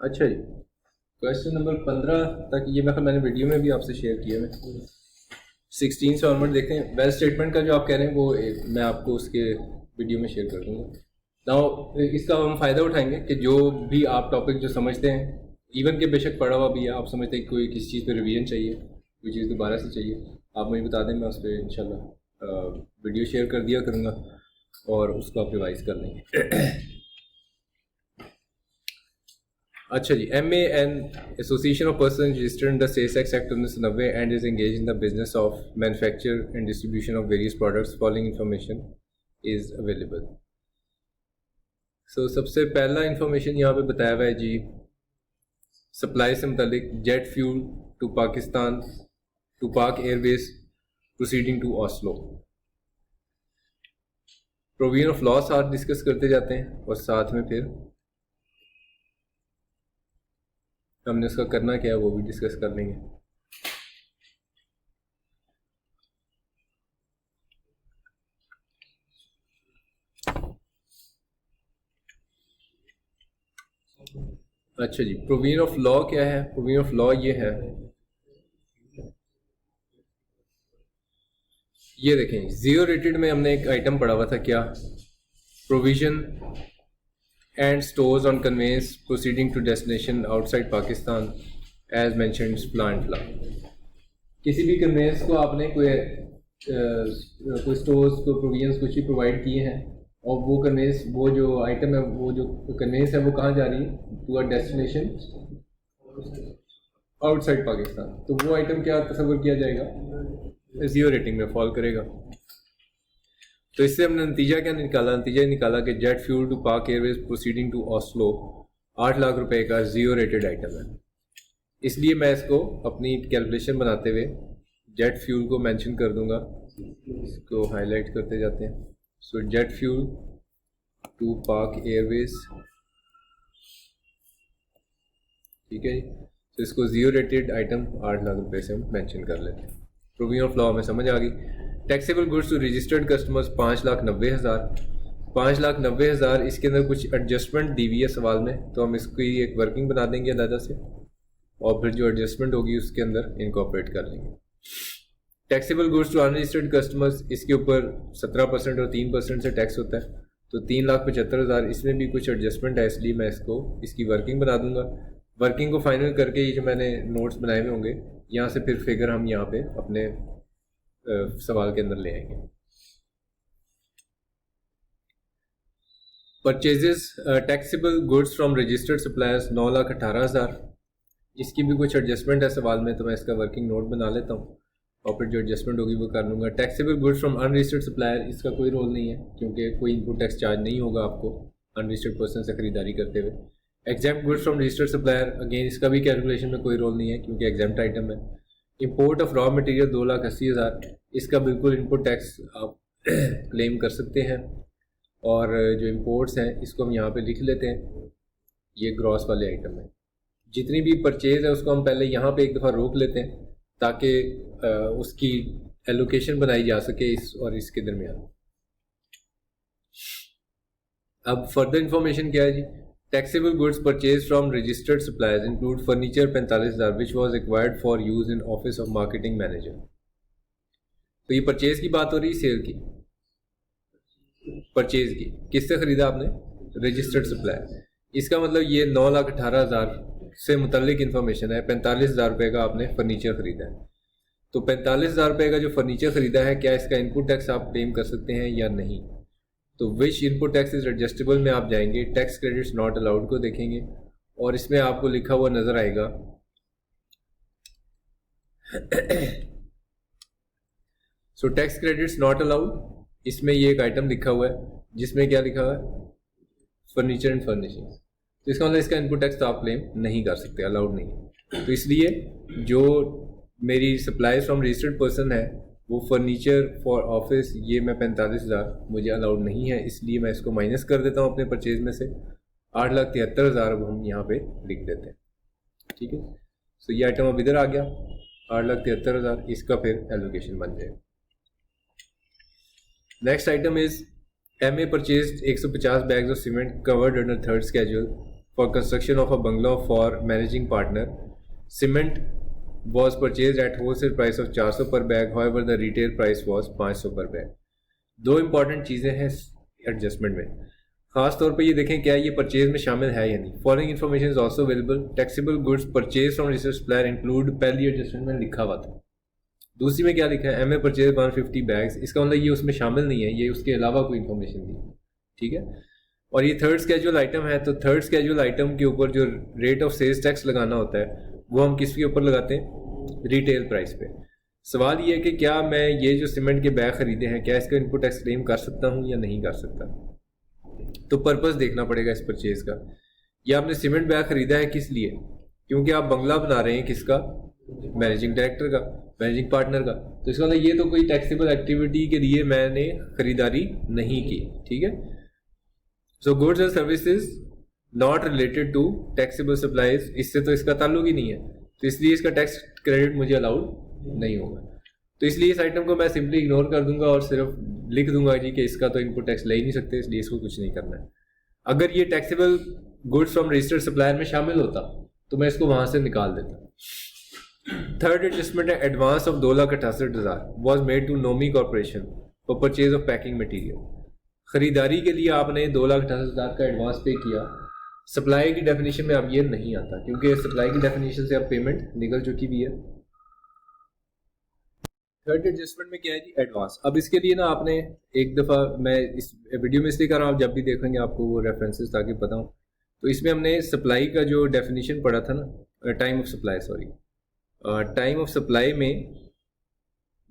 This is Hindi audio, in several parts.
अच्छा जी, क्वेश्चन नंबर 15 तक ये मैंने वीडियो में भी आपसे शेयर किया है। 16 से ऑनवर्ड देखते हैं। वेल स्टेटमेंट का जो आप कह रहे हैं वो मैं आपको उसके वीडियो में शेयर कर दूंगा। नाउ इसका हम फ़ायदा उठाएंगे कि जो भी आप टॉपिक जो समझते हैं, इवन के बेशक पढ़ा हुआ भी है, आप समझते हैं कोई किसी चीज़ पे रिवीजन चाहिए, कोई चीज़ दोबारा से चाहिए, आप मुझे बता दें, मैं उस पर इंशाल्लाह वीडियो शेयर कर दिया करूँगा और उसको आप रिवाइज कर लेंगे। अच्छा जी, MA an association of person registered in the sales act 1990 and is engage in the business of manufacture and distribution of various products. Following information is available. So सबसे पहला इंफॉर्मेशन यहाँ पे बताया हुआ है जी, सप्लाई से मुतालिक jet fuel to Pakistan to Pak Airways proceeding to Oslo. Provision of law साथ डिस्कस करते जाते हैं और साथ में फिर हमने उसका करना क्या है वो भी डिस्कस कर लेंगे। अच्छा जी, प्रोविजन ऑफ लॉ क्या है? प्रोविजन ऑफ लॉ ये है, ये देखें, जीरो रेटेड में हमने एक आइटम पढ़ा हुआ था, क्या? Provision and stores on conveyance proceeding to destination outside Pakistan as mentioned plan फ्ला। किसी भी कन्वेंस को आपने कोई स्टोर्स को प्रोविजंस कुछ ही प्रोवाइड किए हैं और वो कन्वेंस, वो जो आइटम है, वो जो कन्वेंस है वो कहाँ जा रही है? To a destination outside Pakistan. तो वो आइटम क्या तस्वर किया जाएगा? जीरो रेटिंग में फॉल करेगा। तो इससे हमने नतीजा क्या निकाला? नतीजा निकाला कि jet fuel to Pak Airways proceeding to Oslo 8 lakh रुपए का जीरो रेटेड आइटम है। इसलिए मैं इसको अपनी कैलकुलेशन बनाते हुए जेट फ्यूल को मेंशन कर दूंगा, इसको हाईलाइट करते जाते हैं। सो jet fuel to Pak Airways, ठीक है जी। तो इसको जीरो रेटेड आइटम 8 लाख रुपए से हम मेंशन कर लेते हैं। प्रोविजन ऑफ लॉ में समझ आ गई। Taxable goods to registered customers 5,90,000। 5,90,000 इसके अंदर कुछ एडजस्टमेंट दी हुई है सवाल में, तो हम इसकी एक वर्किंग बना देंगे अंदाजा से और फिर जो एडजस्टमेंट होगी उसके अंदर इनकॉर्पोरेट कर लेंगे। Taxable goods to unregistered customers, इसके ऊपर 17% और 3% से टैक्स होता है, तो 3,75,000, इसमें भी कुछ एडजस्टमेंट है, इसलिए मैं इसकी वर्किंग बना दूंगा। वर्किंग को फाइनल करके ये जो मैंने नोट्स बनाए हुए होंगे, यहाँ से फिर फिगर हम यहाँ पे अपने सवाल के अंदर ले आएंगे। Purchases taxable goods from registered suppliers 9,18,000, इसकी भी कुछ एडजस्टमेंट है सवाल में, तो मैं इसका वर्किंग नोट बना लेता हूँ और फिर जो एडजस्टमेंट होगी वो कर लूँगा। Taxable goods from unregistered supplier, इसका कोई रोल नहीं है क्योंकि कोई इनपुट टैक्स चार्ज नहीं होगा आपको अनरजिस्टर्ड पर्सन से खरीदारी करते हुए। Exempt goods from registered supplier, again इसका भी कैलकुलेशन में कोई रोल नहीं है क्योंकि एग्जाम्प्ट आइटम है। इंपोर्ट ऑफ रॉ मटेरियल 2,80,000, इसका बिल्कुल इनपुट टैक्स आप क्लेम कर सकते हैं और जो इंपोर्ट्स हैं इसको हम यहाँ पे लिख लेते हैं, ये ग्रॉस वाले आइटम है। जितनी भी परचेज है उसको हम पहले यहाँ पे एक दफ़ा रोक लेते हैं ताकि उसकी एलोकेशन बनाई जा सके इस और इसके दरमियान। अब फर्दर इंफॉर्मेशन क्या है जी? Taxable goods purchase from registered suppliers include furniture 45,000 which was required for use in office of marketing manager. तो ये परचेज की बात हो रही है, सेल की, परचेज की। किससे खरीदा आपने? Registered supplier. इसका मतलब ये 9,18,000 से मुतल्लिक इन्फॉर्मेशन है। 45,000 रुपये का आपने फर्नीचर खरीदा है, तो 45,000 रुपये का जो फर्नीचर खरीदा है, क्या इसका इनपुट टैक्स आप क्लेम कर सकते हैं या नहीं? तो which input tax is adjustable में आप जाएंगे, टैक्स क्रेडिट्स नॉट अलाउड को देखेंगे और इसमें आपको लिखा हुआ नजर आएगा so tax credits not allowed. इसमें ये एक आइटम लिखा हुआ है जिसमें क्या लिखा हुआ है? Furniture and furnishing. तो इसका मतलब इसका इनपुट टैक्स तो आप क्लेम नहीं कर सकते, अलाउड नहीं। तो इसलिए जो मेरी सप्लाईज फ्रॉम रजिस्टर्ड पर्सन है वो फर्नीचर फॉर ऑफिस, ये मैं 45,000 मुझे अलाउड नहीं है, इसलिए मैं इसको माइनस कर देता हूँ अपने परचेज में से। 8,73,000 अब हम यहाँ पे लिख देते हैं, ठीक है। सो ये आइटम अब इधर आ गया 8,73,000, इसका फिर एलोकेशन बन जाएगा। Next item is MA purchase 150 bags of cement covered under third schedule for construction of a bungalow for managing partner. Cement was purchased at wholesale price of 400 per bag, however the retail price was 500 per bag. दो इंपॉर्टेंट चीज़ें हैं एडजस्टमेंट में, खास तौर पे ये देखें क्या ये परचेज में शामिल है या नहीं. Following information is also available. Taxable goods purchase from registered supplier include, पहली एडजस्टमेंट में लिखा हुआ था. दूसरी में क्या लिखा है, एम ए परचेज 150 बैग्स. इसका मतलब ये उसमें शामिल नहीं है, ये उसके अलावा कोई इन्फॉर्मेशन दी. ठीक है. और ये थर्ड स्केजुअल आइटम है, तो थर्ड स्केजुअल आइटम के ऊपर जो रेट ऑफ सेल्स टैक्स लगाना होता है वो हम किसके ऊपर लगाते हैं, रिटेल प्राइस पे. सवाल ये है कि क्या मैं ये जो सीमेंट के बैग ख़रीदे हैं क्या इसका इनपुट टैक्स क्लेम कर सकता हूँ या नहीं कर सकता. तो पर्पस देखना पड़ेगा इस परचेज का. ये आपने सीमेंट बैग ख़रीदा है किस लिए, क्योंकि आप बंगला बना रहे हैं किसका, मैनेजिंग डायरेक्टर का, मैनेजिंग पार्टनर का. तो इसका मतलब ये तो कोई टैक्सेबल एक्टिविटी के लिए मैंने ख़रीदारी नहीं की. ठीक है. So goods and services not related to taxable supplies, इससे तो इसका ताल्लुक ही नहीं है, तो इसलिए इसका टैक्स क्रेडिट मुझे अलाउड नहीं होगा. तो इसलिए इस आइटम को मैं सिंपली इग्नोर कर दूंगा और सिर्फ लिख दूंगा जी कि इसका तो इनपुट टैक्स ले ही नहीं सकते, इसलिए इसको कुछ नहीं करना है. अगर ये taxable goods from registered supplier में शामिल होता तो मैं इसको वहां से निकाल देता. थर्ड एडजस्टमेंट है advance of 2,68,000 was made to Nomi corporation for purchase of packing material. खरीदारी के लिए आपने 2,68,000 का एडवांस पे किया. सप्लाई की डेफिनेशन में अब ये नहीं आता, क्योंकि सप्लाई की डेफिनेशन से अब पेमेंट निकल चुकी भी है. थर्ड एडजस्टमेंट में क्या है जी, एडवांस. अब इसके लिए ना आपने एक दफ़ा, मैं इस वीडियो में इसलिए कर रहा हूँ, आप जब भी देखेंगे आपको वो रेफरेंसेस ताकि पता हो. तो इसमें हमने सप्लाई का जो डेफिनेशन पढ़ा था ना, time of supply, sorry time of supply में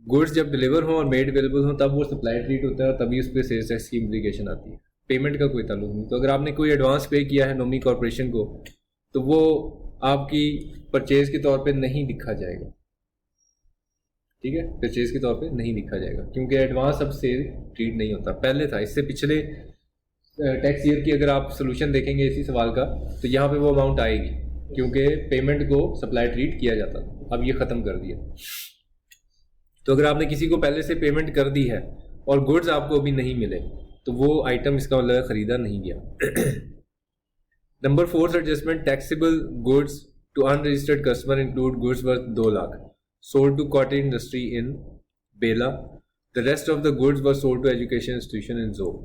गुड्स जब डिलीवर हों और मेड अवेलेबल हों तब वो सप्लाई ट्रीट होता है और तभी उस पर सेल्स टैक्स की इम्प्लीकेशन आती है. पेमेंट का कोई ताल्लुक नहीं. तो अगर आपने कोई एडवांस पे किया है नोमी कॉर्पोरेशन को तो वो आपकी परचेज के तौर पे नहीं लिखा जाएगा. ठीक है, परचेज के तौर पे नहीं लिखा जाएगा क्योंकि एडवांस अब सेल ट्रीट नहीं होता. पहले था, इससे पिछले टैक्स ईयर की अगर आप सोल्यूशन देखेंगे इसी सवाल का तो यहाँ पे वो अमाउंट आएगी क्योंकि पेमेंट को सप्लाई ट्रीट किया जाता था. अब ये ख़त्म कर दिया. तो अगर आपने किसी को पहले से पेमेंट कर दी है और गुड्स आपको अभी नहीं मिले तो वो आइटम इसका मतलब ख़रीदा नहीं गया. Number 4 adjustment taxable goods to unregistered customer include goods worth 2 lakh sold to cottage industry in Bela. The rest of the goods were sold to education institution in Zob.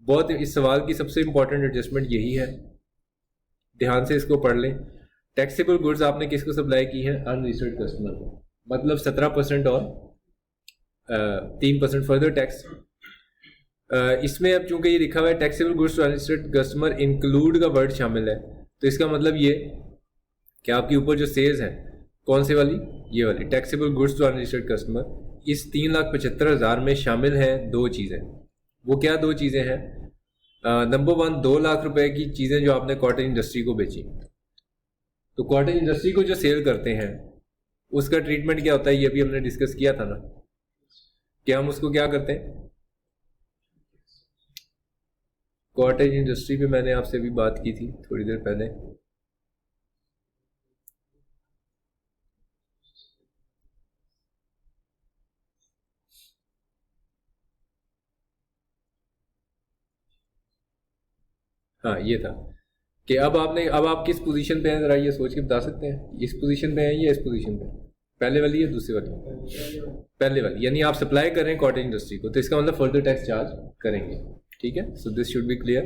बहुत इस सवाल की सबसे इंपॉर्टेंट एडजस्टमेंट यही है, ध्यान से इसको पढ़ लें. टैक्सेबल गुड्स आपने किसको सप्लाई की है, अनरजिस्टर्ड कस्टमर को, मतलब 17% और 3% फर्दर टैक्स. इसमें अब चूंकि ये लिखा हुआ है taxable goods to unregistered customer include का वर्ड शामिल है, तो इसका मतलब ये कि आपके ऊपर जो सेल्स है कौन सी वाली, ये वाली taxable goods to unregistered customer, इस 3,75,000 में शामिल है दो चीज़ें. वो क्या दो चीज़ें हैं, नंबर 1 2 लाख रुपए की चीज़ें जो आपने कॉटेज इंडस्ट्री को बेची. तो कॉटेज इंडस्ट्री को जो सेल करते हैं उसका ट्रीटमेंट क्या होता है, ये भी हमने डिस्कस किया था ना, कि हम उसको क्या करते हैं, कॉटेज इंडस्ट्री पे मैंने आपसे भी बात की थी थोड़ी देर पहले. हाँ, ये था कि अब आप किस पोजीशन पे हैं, ज़रा ये सोच के बता सकते हैं, इस पोजीशन पे हैं या इस पोजीशन पे, पहले वाली या दूसरी वाली, पहले वाली. यानी आप सप्लाई कर रहे हैं कॉटेज इंडस्ट्री को, तो इसका मतलब फर्दर टैक्स चार्ज करेंगे. ठीक है, so this should be clear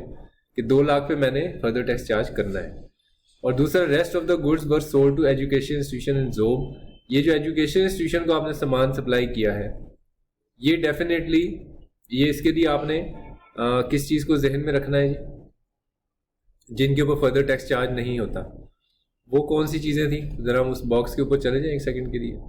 कि 2 लाख पे मैंने फर्दर टैक्स चार्ज करना है. और दूसरा, rest of the goods were sold to education institution in job. ये जो एजुकेशन इंस्टीट्यूशन को आपने सामान सप्लाई किया है, ये डेफिनेटली ये इसके लिए आपने किस चीज़ को जहन में रखना है जी, जिनके ऊपर फर्दर टैक्स चार्ज नहीं होता. वो कौन सी चीज़ें थी, ज़रा हम उस बॉक्स के ऊपर चले जाएं एक सेकंड के लिए.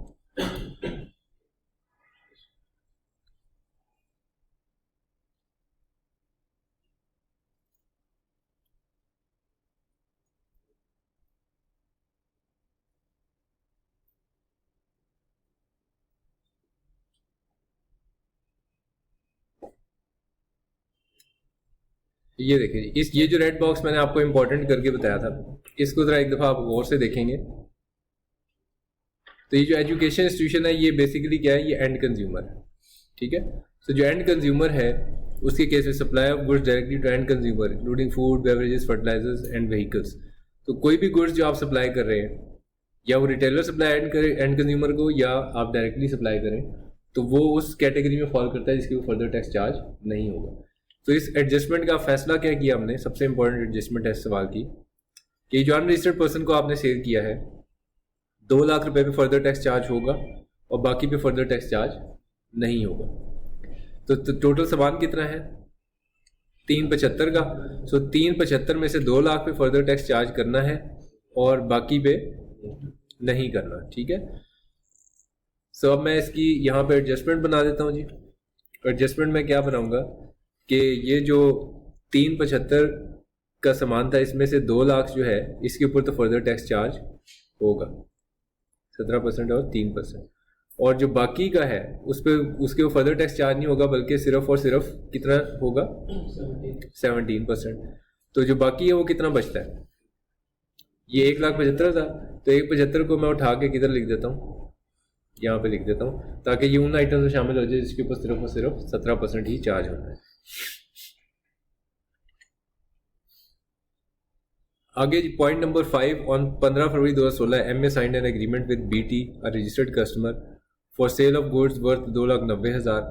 ये देखिए, ये जो रेड बॉक्स मैंने आपको इंपॉर्टेंट करके बताया था, इसको ज़रा एक दफ़ा आप गौर से देखेंगे. तो ये जो एजुकेशन इंस्टीट्यूशन है ये बेसिकली क्या है, ये एंड कंज्यूमर है. ठीक है, तो जो एंड कंज्यूमर है उसके केस में supply of goods directly to end consumer including food, beverages, fertilizers and vehicles. तो कोई भी गुड्स जो आप सप्लाई कर रहे हैं, या वो रिटेलर सप्लाई एंड कंज्यूमर को, या आप डायरेक्टली सप्लाई करें, तो वो उस कैटेगरी में फॉल करता है जिसके ऊपर फर्दर टैक्स चार्ज नहीं होगा। तो इस एडजस्टमेंट का फैसला क्या किया हमने, सबसे इंपॉर्टेंट एडजस्टमेंट है इस सवाल की, कि जो अनरजिस्टर्ड पर्सन को आपने सेल किया है 2 लाख रुपए पे फर्दर टैक्स चार्ज होगा और बाकी पे फर्दर टैक्स चार्ज नहीं होगा। तो टोटल सामान कितना है, 375 का। सो 375 में से 2 लाख पे फर्दर टैक्स चार्ज करना है और बाकी पे नहीं करना, ठीक है। सो अब मैं इसकी यहाँ पे एडजस्टमेंट बना देता हूँ जी। एडजस्टमेंट में क्या बनाऊंगा कि ये जो 375 का सामान था, इसमें से 2 लाख जो है इसके ऊपर तो फर्दर टैक्स चार्ज होगा 17% और 3%, और जो बाकी का है उस पर उसके ऊपर फर्दर टैक्स चार्ज नहीं होगा, बल्कि सिर्फ और सिर्फ कितना होगा, 17%। तो जो बाकी है वो कितना बचता है, ये 1,75,000 था, तो 1,75,000 को मैं उठा के किधर लिख देता हूँ, यहाँ पे लिख देता हूँ, ताकि ये उन आइटम में शामिल हो जाए जिसके ऊपर सिर्फ और सिर्फ 17% ही चार्ज होना है। आगे point number 5, on 15 February 2016 MA signed an agreement with BT, a registered customer, for sale of goods worth 2,90,000।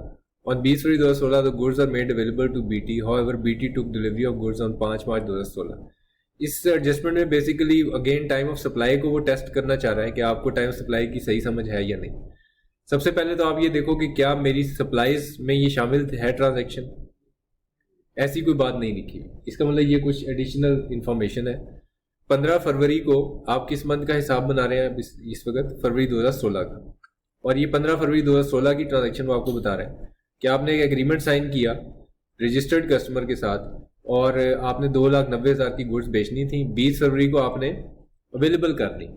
On 20 February 2016 the goods are made available to BT, however BT took delivery of goods on 5 March 2016। इस एडजस्टमेंट में basically again time of supply को वो टेस्ट करना चाह रहा है कि आपको टाइम ऑफ सप्लाई की सही समझ है या नहीं। सबसे पहले तो आप ये देखो कि क्या मेरी सप्लाईज में ये शामिल है ट्रांजैक्शन, ऐसी कोई बात नहीं लिखी। इसका मतलब ये कुछ एडिशनल इंफॉर्मेशन है। 15 फरवरी को आप किस मंथ का हिसाब बना रहे हैं इस वक्त, फरवरी 2016 का, और ये 15 फरवरी 2016 की ट्रांजैक्शन वो आपको बता रहे हैं कि आपने एक एग्रीमेंट साइन किया रजिस्टर्ड कस्टमर के साथ और आपने 2,90,000 की गुड्स बेचनी थी। 20 फरवरी को आपने अवेलेबल कर ली,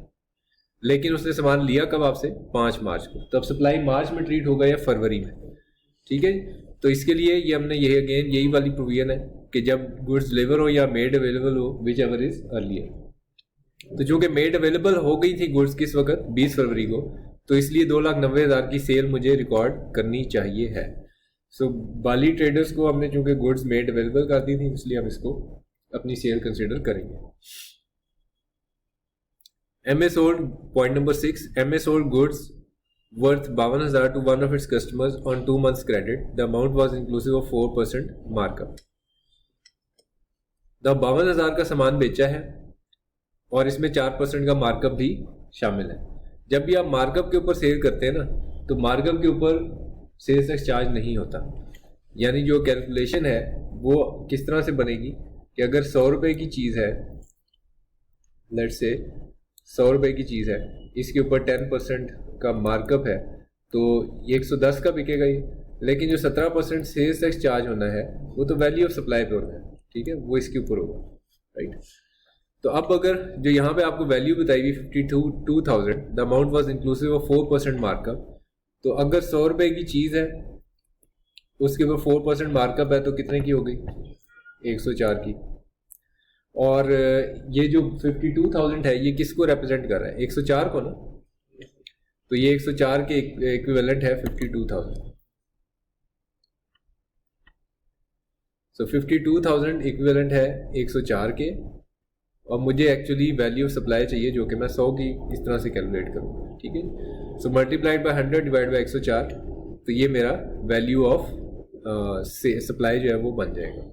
लेकिन उसने सामान लिया कब आपसे, 5 मार्च को। तब सप्लाई मार्च में ट्रीट होगा या फरवरी में, ठीक है। तो इसके लिए ये हमने यही वाली प्रोविजन है कि जब गुड्स डिलीवर हो या मेड अवेलेबल हो, विच एवर इज अर्लियर। तो चूंकि मेड अवेलेबल हो गई थी गुड्स किस वक्त, 20 फरवरी को, तो इसलिए 2,90,000 की सेल मुझे रिकॉर्ड करनी चाहिए है। सो बाली ट्रेडर्स को हमने चूंकि गुड्स मेड अवेलेबल कर दी थी, इसलिए हम इसको अपनी सेल कंसिडर करेंगे। MA sold, point number 6, MA sold goods worth 52,000 to one of its customers on 2 months credit. The amount was inclusive of 4% markup. The 52,000 का सामान बेचा है और इसमें 4% का मार्कअप भी शामिल है। जब भी आप मार्कअप के ऊपर सेल करते हैं ना, तो मार्कअप के ऊपर सेल्स टैक्स चार्ज नहीं होता। यानी जो कैलकुलेशन है वो किस तरह से बनेगी कि अगर 100 रुपये की चीज़ है, लेट्स से 100 रुपये की चीज़ है, इसके ऊपर 10% का मार्कअप है, तो ये 110 का बिकेगा ये, लेकिन जो 17% सेल्स टैक्स चार्ज होना है वो तो वैल्यू ऑफ सप्लाई पे होना है, ठीक है, वो इसके ऊपर होगा, राइट। तो अब अगर जो यहाँ पे आपको वैल्यू बताई हुई 52,000, the amount was inclusive of 4% markup, तो अगर 100 रुपये की चीज़ है उसके ऊपर 4% मार्कअप है तो कितने की हो गई, 104 की। और ये जो 52,000 है ये किसको रिप्रेजेंट कर रहा है, 104 को ना, तो ये 104 के इक्विवेलेंट है 52,000। सो 52,000 इक्विवेलेंट है 104 के, और मुझे एक्चुअली वैल्यू ऑफ सप्लाई चाहिए जो कि मैं 100 की इस तरह से कैलकुलेट करूँगा, ठीक है। सो मल्टीप्लाइड बाय 100 डिवाइड बाय 104, तो ये मेरा वैल्यू ऑफ सप्लाई जो है वो बन जाएगा।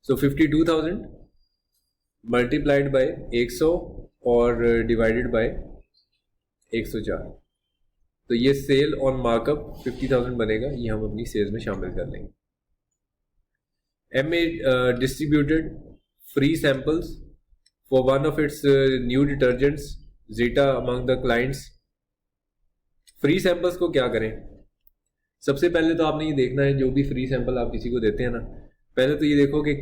सो 52,000 मल्टीप्लाइड बाय 100 और डिवाइडेड बाय 104, तो ये सेल ऑन मार्कअप 50,000 बनेगा। ये हम अपनी सेल्स में शामिल कर लेंगे। MA distributed free samples for one of its new detergents zeta among the clients. Free samples को क्या करें, सबसे पहले तो आपने ये देखना है, जो भी फ्री सैंपल आप किसी को देते हैं ना, पहले तो ये देखो कि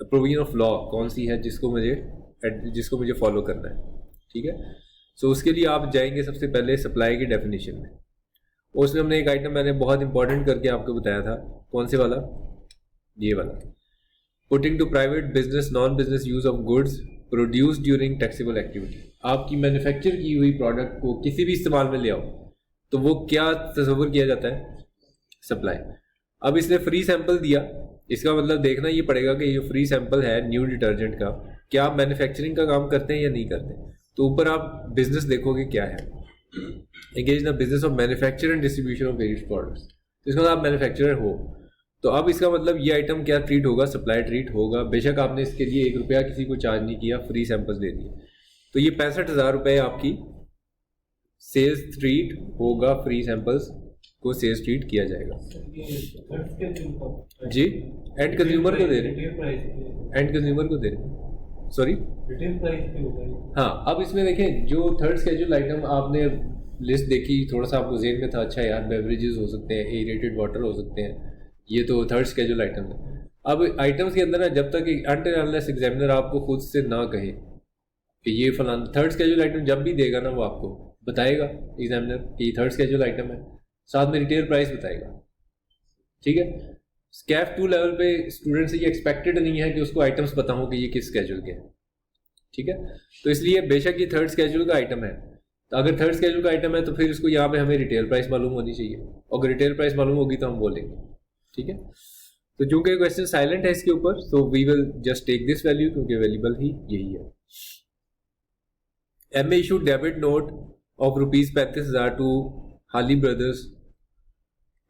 प्रोविजन ऑफ लॉ कौन सी है जिसको मुझे फॉलो करना है, ठीक है। सो उसके लिए आप जाएंगे सबसे पहले सप्लाई की डेफिनेशन में, और उसमें हमने एक आइटम मैंने बहुत इंपॉर्टेंट करके आपको बताया था, कौन से वाला, ये वाला, putting to private business non business use of goods produce during taxable activity. आपकी मैन्युफैक्चर की हुई प्रोडक्ट को किसी भी इस्तेमाल में ले आओ तो वो क्या तस्वर किया जाता है, सप्लाई। अब इसने फ्री सैंपल दिया, इसका मतलब देखना ये पड़ेगा कि ये फ्री सैंपल है न्यू डिटर्जेंट का, क्या आप मैन्युफैक्चरिंग का काम करते हैं या नहीं करते। तो ऊपर आप बिजनेस देखोगे क्या है, engage the business of manufacture and distribution of various products. तो इसका मतलब आप मैन्युफैक्चरर हो। तो अब इसका मतलब ये आइटम क्या ट्रीट होगा, सप्लाई ट्रीट होगा। बेशक आपने इसके लिए 1 रुपया किसी को चार्ज नहीं किया, फ्री सैंपल्स दे दिए, तो ये 65,000 रुपये आपकी सेल्स ट्रीट होगा, फ्री सैंपल्स को सेल्स ट्रीट किया जाएगा जी। एंड कंज्यूमर को दे रहे हैं, एंड कंज्यूमर को दे रहे हैं, सॉरी रिटेल प्राइस। हाँ, अब इसमें देखें जो थर्ड स्केड्यूल आइटम आपने लिस्ट देखी, थोड़ा सा आपको जेहन में था, अच्छा यार बेवरेजेस हो सकते हैं, एरेटेड वाटर हो सकते हैं, ये तो थर्ड स्केड्यूल आइटम है। अब आइटम्स के अंदर ना जब तक अनटिल अनलेस एग्जामिनर आपको खुद से ना कहे कि ये फलाना थर्ड स्केड्यूल आइटम, जब भी देगा ना वो आपको बताएगा एग्जामिनर कि ये थर्ड स्केड्यूल आइटम है, साथ में रिटेल प्राइस बताएगा, ठीक है। स्कैफ 2 लेवल पे स्टूडेंट से ये एक्सपेक्टेड नहीं है कि उसको आइटम्स पता हो कि ये किस स्केड्यूल के हैं, ठीक है। तो इसलिए बेशक ये थर्ड स्केड्यूल का आइटम है, तो अगर थर्ड स्केड्यूल का आइटम है तो फिर इसको यहाँ पे हमें रिटेल प्राइस मालूम होनी चाहिए, और अगर रिटेल प्राइस मालूम होगी तो हम बोलेंगे, ठीक है। तो चूंकि क्वेश्चन साइलेंट है इसके ऊपर, so we will just take this value क्योंकि अवेलेबल ही यही है। MA issued debit note of ₹35,000 to Hali brothers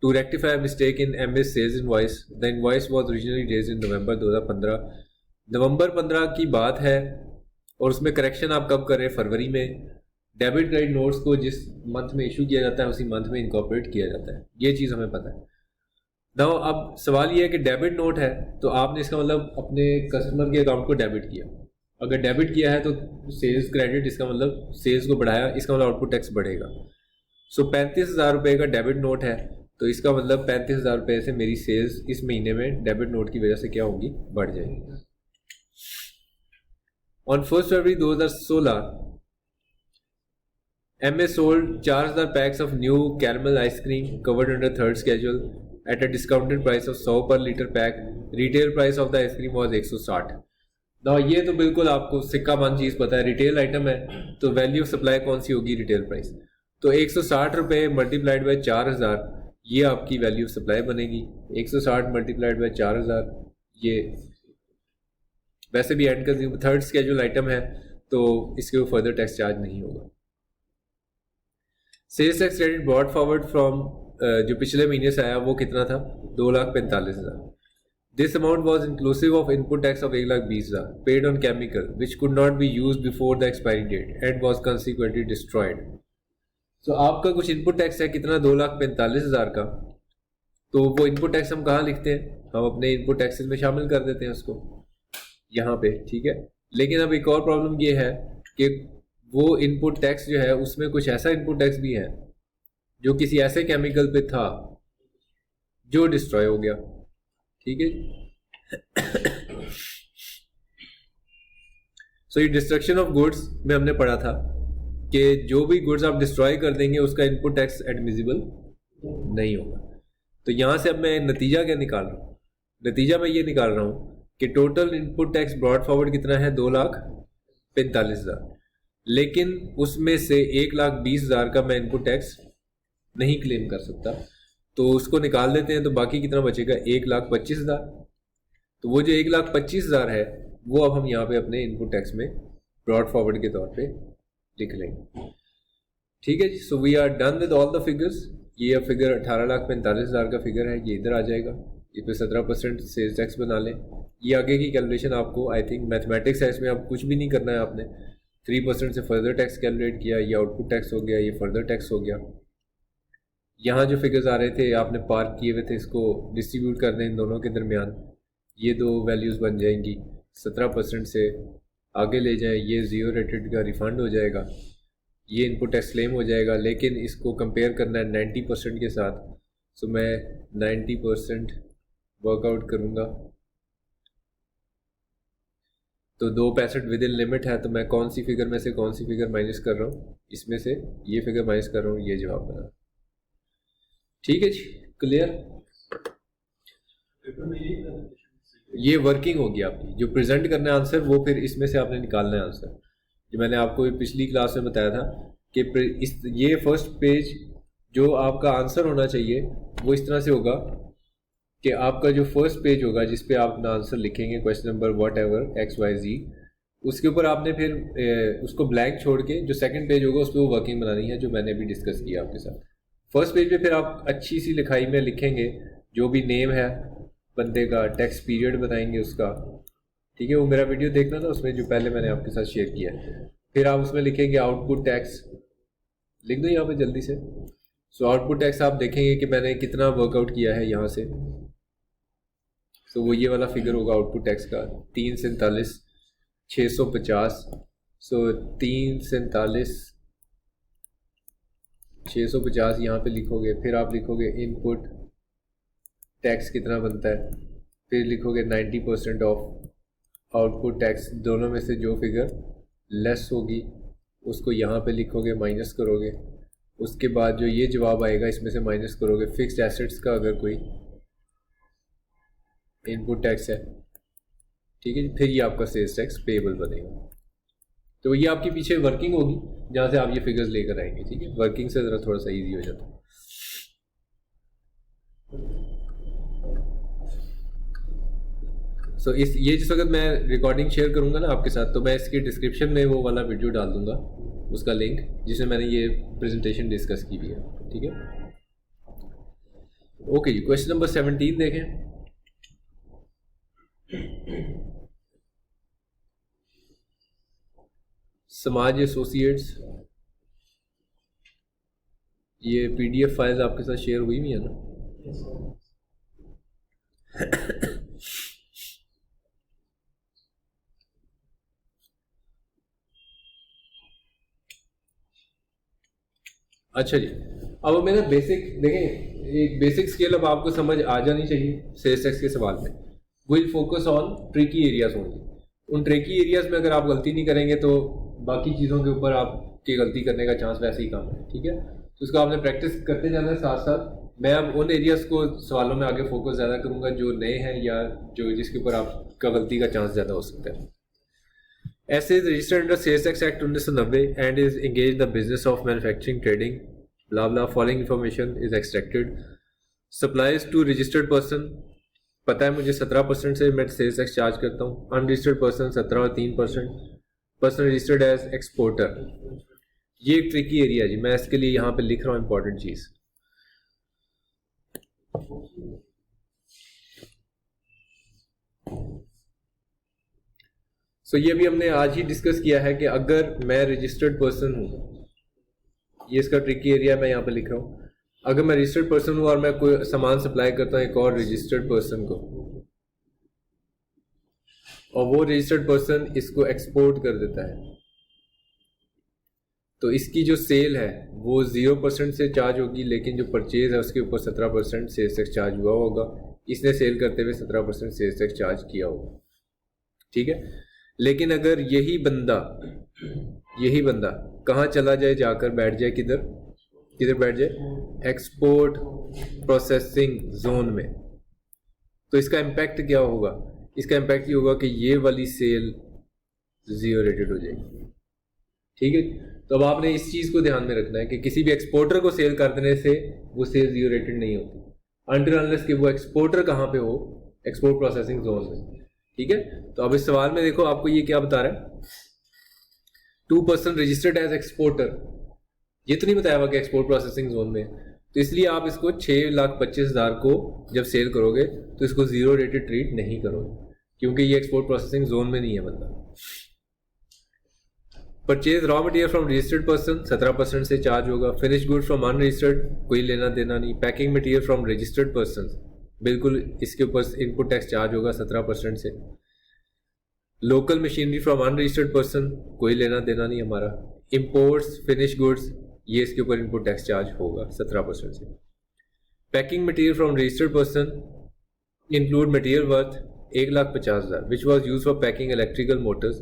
to rectify a mistake in MS sales invoice. The invoice was originally raised in November 2015. नवंबर 15 की बात है और उसमें करेक्शन आप कब कर रहे हैं, फरवरी में। डेबिट क्रेडिट नोट्स को जिस मंथ में इशू किया जाता है उसी मंथ में इनकॉर्पोरेट किया जाता है, ये चीज़ हमें पता है। नाउ अब सवाल ये है कि डेबिट नोट है तो आपने इसका मतलब अपने कस्टमर के अकाउंट को डेबिट किया। अगर डेबिट किया है तो सेल्स क्रेडिट, इसका मतलब सेल्स को बढ़ाया, इसका मतलब आउटपुट टैक्स बढ़ेगा। सो 35,000 रुपये का डेबिट नोट है, तो इसका मतलब 35,000 रुपये से मेरी सेल्स इस महीने में डेबिट नोट की वजह से क्या होगी, बढ़ जाएगी। On 1 February 2016 MA sold 4,000 PACS of new caramel ice cream covered under third schedule at a discounted price of 100 पर litre pack. Retail price of the ice cream was 160। ना ये तो बिल्कुल आपको सिक्का बंद चीज़ पता है, रिटेल आइटम है तो वैल्यू ऑफ सप्लाई कौन सी होगी, रिटेल प्राइस। तो 160 रुपये मल्टीप्लाइड बाई 4,000, ये आपकी वैल्यू ऑफ सप्लाई बनेगी। 160 मल्टीप्लाइड बाई 4,000, ये वैसे भी end consumer third schedule item है तो इसके ऊपर फर्दर टैक्स चार्ज नहीं होगा। Sales tax credit brought forward from जो पिछले महीने से आया वो कितना था, 2,45,000। This amount was inclusive of input tax of 1,20,000 paid on chemical which could not be use before the expiry date and was consequently destroyed. तो आपका कुछ इनपुट टैक्स है कितना, 2,45,000 का। तो वो इनपुट टैक्स हम कहाँ लिखते हैं, हम अपने इनपुट टैक्सेस में शामिल कर देते हैं उसको यहाँ पे, ठीक है। लेकिन अब एक और प्रॉब्लम ये है कि वो इनपुट टैक्स जो है उसमें कुछ ऐसा इनपुट टैक्स भी है जो किसी ऐसे केमिकल पे था जो डिस्ट्रॉय हो गया, ठीक है। सो ये डिस्ट्रक्शन ऑफ गुड्स में हमने पढ़ा था कि जो भी गुड्स आप डिस्ट्रॉय कर देंगे उसका इनपुट टैक्स एडमिसिबल नहीं होगा। तो यहाँ से अब मैं नतीजा क्या निकाल रहा हूँ, नतीजा मैं ये निकाल रहा हूँ कि total input tax brought forward कितना है, 2,45,000, लेकिन उसमें से 1,20,000 का मैं इनपुट टैक्स नहीं क्लेम कर सकता, तो उसको निकाल देते हैं। तो बाकी कितना बचेगा, 1,25,000। तो वो जो 1,25,000 है वो अब हम यहाँ पे अपने इनपुट टैक्स में ब्रॉड फॉरवर्ड के तौर पे लिख लेंगे, ठीक है जी। So we are done with all the figures. ये फिगर 18,45,000 का फिगर है, ये इधर आ जाएगा। इस पर 17% सेल्स टैक्स बना लें। ये आगे की कैलकुलेशन आपको आई थिंक मैथमेटिक्स है, इसमें आप कुछ भी नहीं करना है आपने। 3% से फर्दर टैक्स कैलकुलेट किया, ये आउटपुट टैक्स हो गया, ये फर्दर टैक्स हो गया। यहाँ जो फिगर्स आ रहे थे आपने पार्क किए हुए थे, इसको डिस्ट्रीब्यूट कर दें इन दोनों के दरमियान, ये दो वैल्यूज़ बन जाएंगी। 17% से आगे ले जाएं, ये 0 रेटेड का रिफ़ंड हो जाएगा, ये इनपुट टैक्स क्लेम हो जाएगा। लेकिन इसको कंपेयर करना है 90% के साथ, सो मैं 90% वर्कआउट करूँगा। तो 2.65 विद इन लिमिट है, तो मैं कौन सी फिगर में से कौन सी फिगर माइनस कर रहा हूँ, इसमें से ये फिगर माइनस कर रहा हूँ, ये जवाब बना। ठीक है जी, क्लियर। ये वर्किंग होगी आपकी, जो प्रेजेंट करना है आंसर वो फिर इसमें से आपने निकालना है आंसर। जो मैंने आपको पिछली क्लास में बताया था कि ये फर्स्ट पेज जो आपका आंसर होना चाहिए वो इस तरह से होगा कि आपका जो फर्स्ट पेज होगा जिस पे आप अपना आंसर लिखेंगे question number whatever X Y Z, उसके ऊपर आपने फिर उसको ब्लैंक छोड़ के जो सेकंड पेज होगा उस पर वो वर्किंग बनानी है जो मैंने अभी डिस्कस किया आपके साथ। फर्स्ट पेज पे फिर आप अच्छी सी लिखाई में लिखेंगे जो भी नेम है बंदे का, टैक्स पीरियड बताएंगे उसका, ठीक है। वो मेरा वीडियो देखना था, उसमें जो पहले मैंने आपके साथ शेयर किया है। फिर आप उसमें लिखेंगे आउटपुट टैक्स, लिख दो यहाँ पे जल्दी से। सो आउटपुट टैक्स आप देखेंगे कि मैंने कितना वर्कआउट किया है यहाँ से। सो वो ये वाला फिगर होगा आउटपुट टैक्स का 347,650। सो 347,650 यहाँ पे लिखोगे। फिर आप लिखोगे इनपुट टैक्स कितना बनता है, फिर लिखोगे 90% ऑफ आउटपुट टैक्स। दोनों में से जो फिगर लेस होगी उसको यहाँ पे लिखोगे, माइनस करोगे। उसके बाद जो ये जवाब आएगा इसमें से माइनस करोगे फिक्स्ड एसेट्स का अगर कोई इनपुट टैक्स है, ठीक है। फिर ये आपका सेल्स टैक्स पेएबल बनेगा। तो ये आपकी पीछे वर्किंग होगी जहाँ से आप ये फिगर्स लेकर आएंगे, ठीक है। वर्किंग से ज़रा थोड़ा सा इजी हो जाता है। सो ये जिस वक्त मैं रिकॉर्डिंग शेयर करूँगा ना आपके साथ, तो मैं इसके डिस्क्रिप्शन में वो वाला वीडियो डाल दूँगा, उसका लिंक जिसमें मैंने ये प्रेजेंटेशन डिस्कस की हुई है, ठीक है। ओके जी, क्वेश्चन नंबर 17 देखें। समाज एसोसिएट्स, ये पीडीएफ फाइल्स आपके साथ शेयर हुई है ना? अच्छा जी, अब मेरा बेसिक देखें, एक बेसिक स्केल अब आपको समझ आ जानी चाहिए सेल्स टैक्स के सवाल में। Will focus on tricky areas only. उन ट्रिकी एरियाज में अगर आप गलती नहीं करेंगे तो बाकी चीज़ों के ऊपर आपकी गलती करने का चांस वैसे ही कम है, ठीक है। तो उसको आपने प्रैक्टिस करते जाना है साथ साथ। मैं अब उन एरियाज को सवालों में आगे फोकस ज़्यादा करूँगा जो नए हैं या जो जिसके ऊपर आपका गलती का चांस ज़्यादा हो सकता है। ऐसे registered under sales tax act 1990 and is engage the business of manufacturing trading blah blah following information is extracted supplies to registered person। पता है मुझे 17% से मैं सेल्स टैक्स चार्ज करता हूँ। अनरजिस्टर्ड पर्सन 17 और 3%। पर्सन रजिस्टर्ड एज एक्सपोर्टर, ये एक ट्रिकी एरिया जी, मैं इसके लिए यहाँ पे लिख रहा हूँ इंपॉर्टेंट चीज। सो ये भी हमने आज ही डिस्कस किया है कि अगर मैं रजिस्टर्ड पर्सन हूँ, ये इसका ट्रिकी एरिया मैं यहाँ पे लिख रहा हूँ। अगर मैं रजिस्टर्ड पर्सन हूँ और मैं कोई सामान सप्लाई करता हूँ एक और रजिस्टर्ड पर्सन को, और वो रजिस्टर्ड पर्सन इसको एक्सपोर्ट कर देता है, तो इसकी जो सेल है वो 0% से चार्ज होगी, लेकिन जो परचेज है उसके ऊपर 17% सेल्स टैक्स चार्ज हुआ होगा। इसने सेल करते हुए 17% सेल्स टैक्स चार्ज किया होगा, ठीक है। लेकिन अगर यही बंदा कहाँ चला जाए, जाकर बैठ जाए, किधर बैठ जाए, एक्सपोर्ट प्रोसेसिंग जोन में, तो इसका इम्पैक्ट क्या होगा? इसका इम्पैक्ट ये होगा कि ये वाली सेल 0 रेटेड हो जाएगी, ठीक है। तो अब आपने इस चीज़ को ध्यान में रखना है कि किसी भी एक्सपोर्टर को सेल कर देने से वो सेल 0 रेटेड नहीं होती अनटिल अनलेस कि वो एक्सपोर्टर कहाँ पे हो, एक्सपोर्ट प्रोसेसिंग जोन में, ठीक है। तो अब इस सवाल में देखो आपको ये क्या बता रहा है, 2% रजिस्टर्ड एज एक्सपोर्टर, ये तो नहीं बताया हुआ कि एक्सपोर्ट प्रोसेसिंग जोन में, तो इसलिए आप इसको 6,25,000 को जब सेल करोगे तो इसको 0 रेटेड ट्रीट नहीं करोगे क्योंकि ये एक्सपोर्ट प्रोसेसिंग जोन में नहीं है बंदा। Purchase raw material from registered person 17% से चार्ज होगा। फिनिश गुड फ्रॉम अनरजिस्टर्ड कोई लेना देना नहीं। Packing material from registered person बिल्कुल इसके ऊपर इनपुट टैक्स चार्ज होगा 17% से। Local machinery from unregistered person कोई लेना देना नहीं हमारा। इंपोर्ट्स फिनिश गुड्स ये इसके ऊपर इनपुट टैक्स चार्ज होगा 17% से। Packing material from registered person include material worth 1,50,000 which was use for packing electrical Motors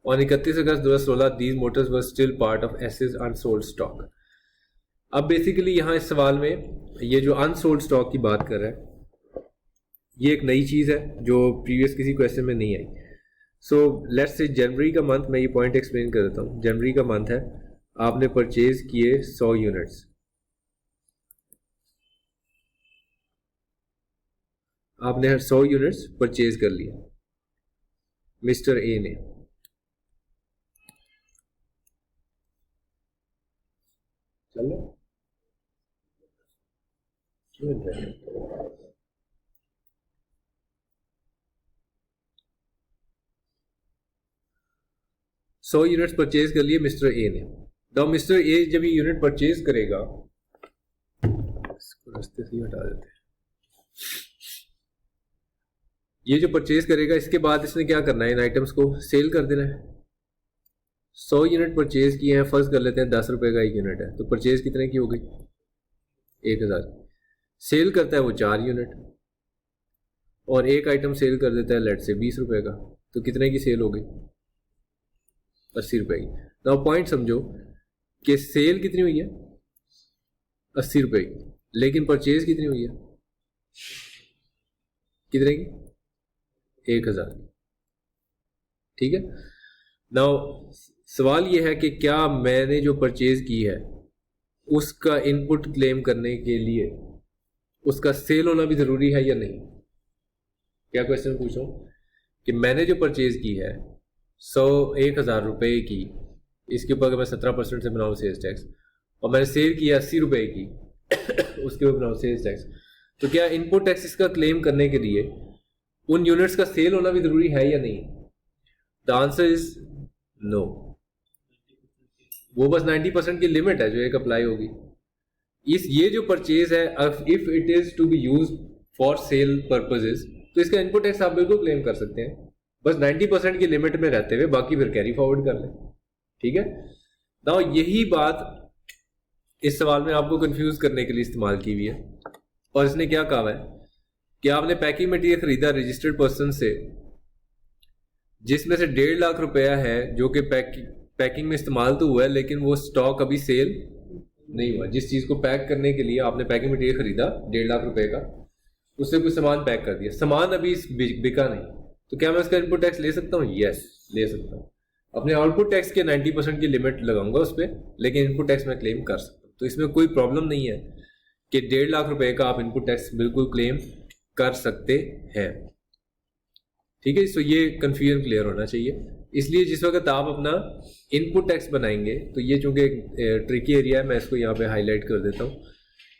on 31 August 2016 these Motors were still part of SS unsold stock. अब बेसिकली यहाँ इस सवाल में ये जो अनसोल्ड स्टॉक की बात कर रहा है ये एक नई चीज़ है जो प्रीवियस किसी क्वेश्चन में नहीं आई। सो लेट्स से जनवरी का मंथ, मैं ये पॉइंट एक्सप्लेन कर देता हूँ। जनवरी का मंथ है, आपने परचेज किए 100 यूनिट्स, आपने 100 यूनिट्स परचेज कर लिया मिस्टर ए ने। चलो 100 यूनिट्स परचेज कर लिए मिस्टर ए ने। तो मिस्टर ए जब ये यूनिट परचेज करेगा, इसको रास्ते से हटा देते हैं, ये जो परचेज करेगा इसके बाद इसने क्या करना है, इन आइटम्स को सेल कर देना है। 100 यूनिट परचेज किए हैं, फर्स्ट कर लेते हैं 10 रुपए का एक यूनिट है, तो परचेज कितने की हो गई, 1000। सेल करता है वो 4 यूनिट, और एक आइटम सेल कर देता है लेट से 20 रुपए का, तो कितने की सेल हो गई, 80 रुपए की। नाउ पॉइंट समझो कि सेल कितनी हुई है, 80 रुपए की, लेकिन परचेज कितनी हुई है, कितने की, 1000। ठीक है। नाउ सवाल यह है कि क्या मैंने जो परचेज की है उसका इनपुट क्लेम करने के लिए उसका सेल होना भी जरूरी है या नहीं। क्या क्वेश्चन पूछूं कि मैंने जो परचेज की है 1000 रुपए की, इसके ऊपर अगर मैं 17% से बनाऊं सेल्स टैक्स, और मैंने सेल किया 80 रुपए की उसके ऊपर बनाऊं सेल्स टैक्स, तो क्या इनपुट टैक्स इसका क्लेम करने के लिए उन यूनिट्स का सेल होना भी जरूरी है या नहीं। The answer is no. वो बस 90% की लिमिट है जो एक अप्लाई होगी। इस ये जो परचेज है, if it is to be use for sale purposes, तो इसका इनपुट टैक्स आप बिल्कुल क्लेम कर सकते हैं, बस 90% की लिमिट में रहते हुए, बाकी फिर कैरी फॉरवर्ड कर लें। ठीक है। नाउ यही बात इस सवाल में आपको कंफ्यूज करने के लिए इस्तेमाल की हुई है, और इसने क्या कहा है कि आपने पैकिंग मटेरियल खरीदा रजिस्टर्ड पर्सन से, जिसमें से 1.5 लाख रुपया है जो कि पैकिंग में इस्तेमाल तो हुआ है, लेकिन वो स्टॉक अभी सेल नहीं हुआ। जिस चीज को पैक करने के लिए आपने पैकिंग मटेरियल खरीदा 1.5 लाख रुपए का, उससे कुछ सामान पैक कर दिया, सामान अभी बिका नहीं, तो क्या मैं उसका इनपुट टैक्स ले सकता हूँ। यस, ले सकता हूँ। अपने आउटपुट टैक्स के 90% की लिमिट लगाऊंगा उस पर, लेकिन इनपुट टैक्स मैं क्लेम कर सकता हूँ। तो इसमें कोई प्रॉब्लम नहीं है कि 1.5 लाख रुपए का आप इनपुट टैक्स बिल्कुल क्लेम कर सकते हैं। ठीक है। सो ये कंफ्यूजन क्लियर होना चाहिए। इसलिए जिस वक्त आप अपना इनपुट टैक्स बनाएंगे, तो ये चूंकि एक ट्रिकी एरिया है, मैं इसको यहाँ पे हाईलाइट कर देता हूँ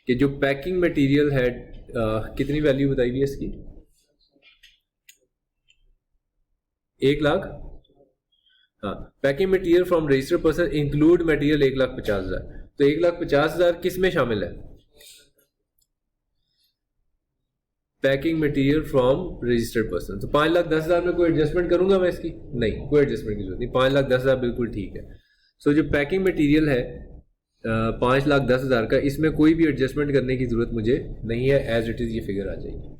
कि जो पैकिंग मटेरियल है, कितनी वैल्यू बताई हुई है इसकी, 1 लाख। हाँ, packing material from registered person include material 1,50,000, तो 1,50,000 किस में शामिल है, packing material from registered person. तो 5,10,000 में कोई एडजस्टमेंट करूंगा मैं इसकी, नहीं, कोई एडजस्टमेंट की जरूरत नहीं, 5,10,000 बिल्कुल ठीक है। सो जो पैकिंग मटेरियल है 5,10,000 का, इसमें कोई भी एडजस्टमेंट करने की जरूरत मुझे नहीं है, एज इट इज ये फिगर आ जाएगी।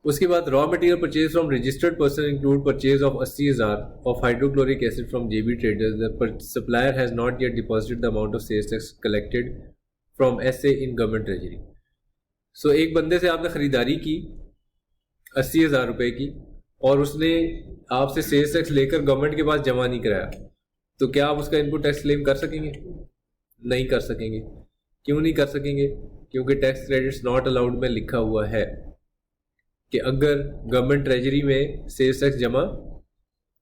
उसके बाद raw material purchase from registered person include purchase of 80,000 of hydrochloric acid from JB traders, the supplier has not yet deposited the amount of sales tax collected from SA in government treasury. सो एक बंदे से आपने खरीदारी की 80,000 रुपए की, और उसने आपसे सेल्स टैक्स लेकर गवर्नमेंट के पास जमा नहीं कराया, तो क्या आप उसका इनपुट टैक्स क्लेम कर सकेंगे, नहीं कर सकेंगे। क्यों नहीं कर सकेंगे, क्योंकि टैक्स क्रेडिट्स नॉट अलाउड में लिखा हुआ है कि अगर गवर्नमेंट ट्रेजरी में सेल्स टैक्स जमा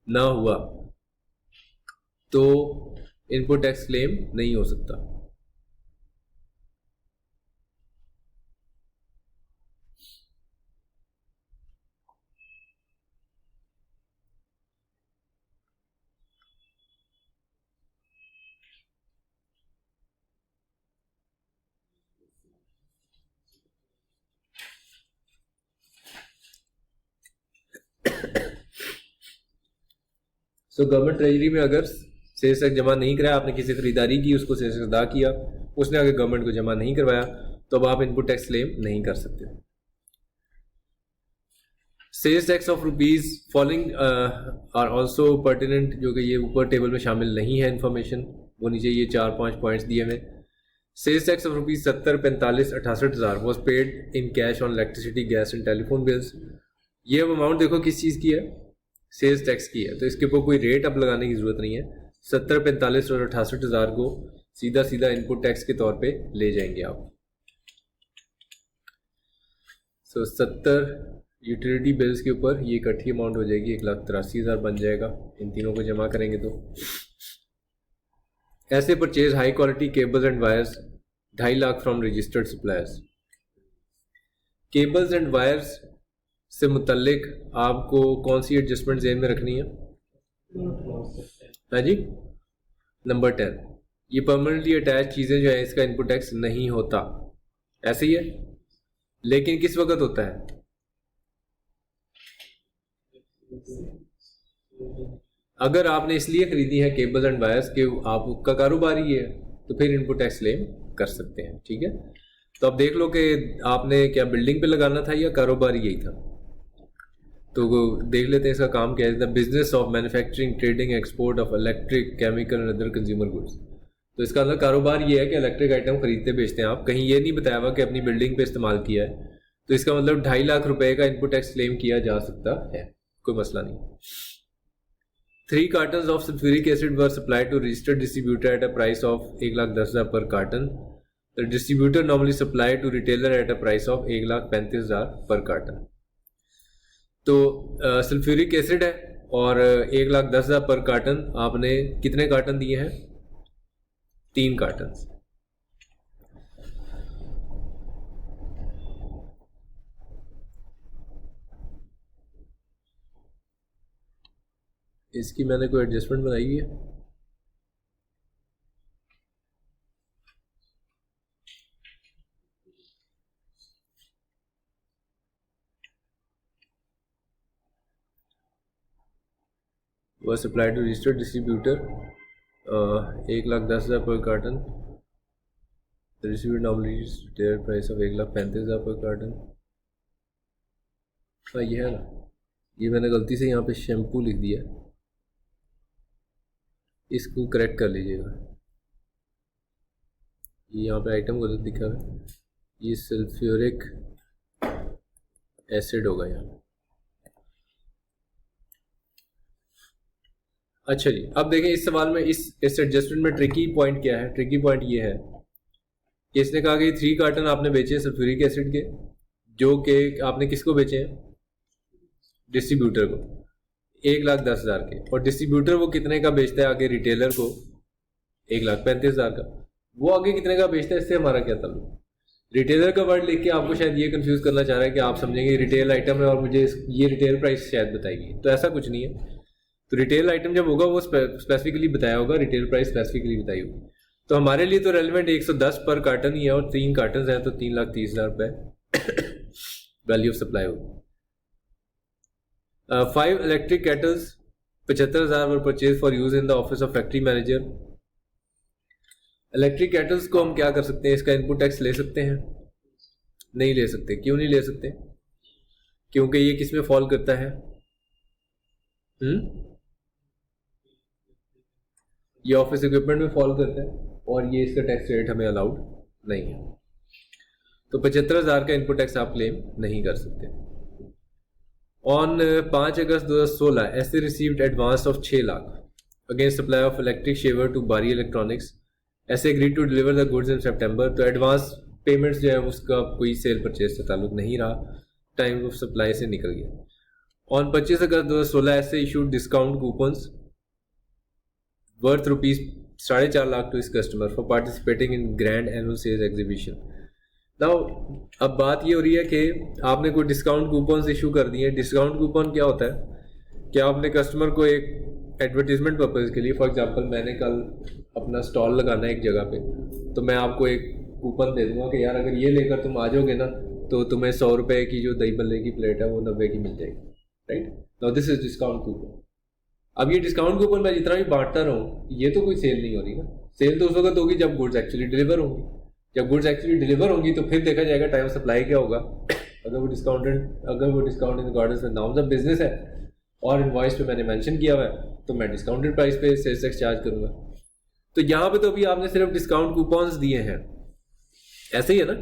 ना हुआ तो इनपुट टैक्स क्लेम नहीं हो सकता। सो गवर्नमेंट ट्रेजरी में अगर सेल्स टैक्स जमा नहीं कराया, आपने किसी खरीदारी की, उसको सेल्स टैक्स अदा किया, उसने अगर गवर्नमेंट को जमा नहीं करवाया, तो अब आप इनपुट टैक्स क्लेम नहीं कर सकते। Sales tax of rupees following are also pertinent, जो कि ये ऊपर टेबल में शामिल नहीं है इन्फॉर्मेशन, वो नीचे ये 4-5 पॉइंट्स दिए हुए। Sales tax of rupees 70, 45, 68,000 was paid in cash on electricity, gas and telephone bills. ये अब अमाउंट देखो किस चीज़ की है, सेल्स टैक्स की है, तो इसके ऊपर कोई रेट अब लगाने की ज़रूरत नहीं है। 70, 45 और 68 हज़ार को सीधा सीधा इनपुट टैक्स के तौर पे ले जाएंगे आप। सो 70 यूटिलिटी बिल्स के ऊपर ये इकट्ठी अमाउंट हो जाएगी, 1,83,000 बन जाएगा इन तीनों को जमा करेंगे तो। ऐसे purchase high quality cables and wires 2.5 lakh from registered suppliers. Cables and wires से मुतल्लिक आपको कौन सी एडजस्टमेंट ज़हन में रखनी है? हाँ जी, नंबर 10, ये परमानेंटली अटैच चीज़ें जो है इसका इनपुट टैक्स नहीं होता, ऐसे ही है। लेकिन किस वक्त होता है? अगर आपने इसलिए खरीदी है केबल्स एंड वायर्स कि आपका कारोबार ही है, तो फिर इनपुट टैक्स क्लेम कर सकते हैं, ठीक है। तो अब देख लो कि आपने क्या बिल्डिंग पे लगाना था या कारोबार यही था, तो देख लेते हैं इसका काम क्या है। The business of manufacturing, trading, export of electric, chemical and other consumer goods. तो इसका अंदर कारोबार ये है कि इलेक्ट्रिक आइटम खरीदते बेचते हैं आप, कहीं ये नहीं बताया हुआ कि अपनी बिल्डिंग पे इस्तेमाल किया है, तो इसका मतलब 2.5 लाख रुपए का इनपुट टैक्स क्लेम किया जा सकता है, कोई मसला नहीं। 3 cartons of sulfuric acid were supplied to registered distributor at a price of 1,10,000 per carton. The distributor normally supplied to retailer at a price of 1,35,000 per carton. तो सल्फ्यूरिक एसिड है और 1,10,000 पर कार्टन, आपने कितने कार्टन दिए हैं? 3 कार्टन। इसकी मैंने कोई एडजस्टमेंट बनाई हुई है? वह सप्लाई टू रजिस्टर्ड डिस्ट्रीब्यूटर 1,10,000 पर carton. Distributor normally retail price of 1,35,000 पर कार्टन। हाँ ये है ना, ये मैंने गलती से यहाँ पे शैम्पू लिख दिया, इसको करेक्ट कर लीजिएगा। ये यहाँ पे आइटम गलत दिखा है, ये सल्फ्यूरिक एसिड होगा यहाँ। अच्छा जी, अब देखें इस सवाल में इस एडजस्टमेंट में ट्रिकी पॉइंट क्या है? ट्रिकी पॉइंट ये है कि इसने कहा कि 3 कार्टन आपने बेचे हैं सल्फ्यूरिक एसिड के, जो कि आपने किसको बेचे हैं? डिस्ट्रीब्यूटर को 1,10,000 के, और डिस्ट्रीब्यूटर वो कितने का बेचता है आगे रिटेलर को? 1,35,000 का। वो आगे कितने का बेचता है, इससे हमारा क्या ताल्लुक? रिटेलर का वर्ड लिख के आपको शायद ये कंफ्यूज करना चाह रहा है कि आप समझेंगे रिटेल आइटम है और मुझे ये रिटेल प्राइस शायद बताएगी, तो ऐसा कुछ नहीं है। तो रिटेल आइटम जब होगा वो स्पेसिफिकली बताया होगा, रिटेल प्राइस स्पेसिफिकली बताई होगी। तो हमारे लिए तो रेलिवेंट 110 पर कार्टन ही है, और 3 कार्टन हैं तो 3,30,000 रुपये वैल्यू ऑफ सप्लाई होगी। 5 electric kettles 75,000 were purchase for use in the office of factory manager. Electric kettles को हम क्या कर सकते हैं, इसका इनपुट टैक्स ले सकते हैं? नहीं ले सकते। क्यों नहीं ले सकते? क्योंकि ये किस में फॉल करता है? ये ऑफिस इक्विपमेंट में फॉल करता है, और ये इसका टैक्स रेट हमें अलाउड नहीं है, तो 75,000 का इनपुट टैक्स आप क्लेम नहीं कर सकते। ऑन 5 अगस्त 2016 ऐसे received advance of 6 lakh against supply of electric shaver to Bari Electronics. ऐसे agreed to deliver the goods in September. तो एडवांस पेमेंट्स जो है उसका कोई सेल परचेज से ताल्लुक नहीं रहा, टाइम ऑफ सप्लाई से निकल गया। ऑन 25 अगस्त 2016 ऐसे issued discount coupons worth ₹4.5 lakh to इस customer for participating in grand annual sales exhibition. Now अब बात ये हो रही है कि आपने कोई डिस्काउंट कूपन्स इशू कर दिए। डिस्काउंट कूपन क्या होता है कि आपने कस्टमर को एक एडवर्टीजमेंट पर्पज़ के लिए, फॉर एग्जांपल मैंने कल अपना स्टॉल लगाना है एक जगह पे, तो मैं आपको एक कूपन दे दूंगा कि यार अगर ये लेकर तुम आ जाओगे ना तो तुम्हें 100 रुपये की जो दही बल्ले की प्लेट है वो 90 की मिल जाएगी, right. Now this is discount coupon. अब ये डिस्काउंट कूपन मैं जितना भी बांटता रहूँ, ये तो कोई सेल नहीं हो रही ना। सेल तो उस वक्त होगी जब गुड्स एक्चुअली डिलीवर होंगी। जब गुड्स एक्चुअली डिलीवर होंगी तो फिर देखा जाएगा टाइम सप्लाई क्या होगा। अगर वो discount in accordance with norms of business है और इनवॉइस पे मैंने मेंशन किया हुआ है, तो मैं डिस्काउंटेड प्राइस पे सेल्स टैक्स चार्ज करूंगा। तो यहाँ पे तो अभी आपने सिर्फ डिस्काउंट कूपन्स दिए हैं, ऐसे ही है ना।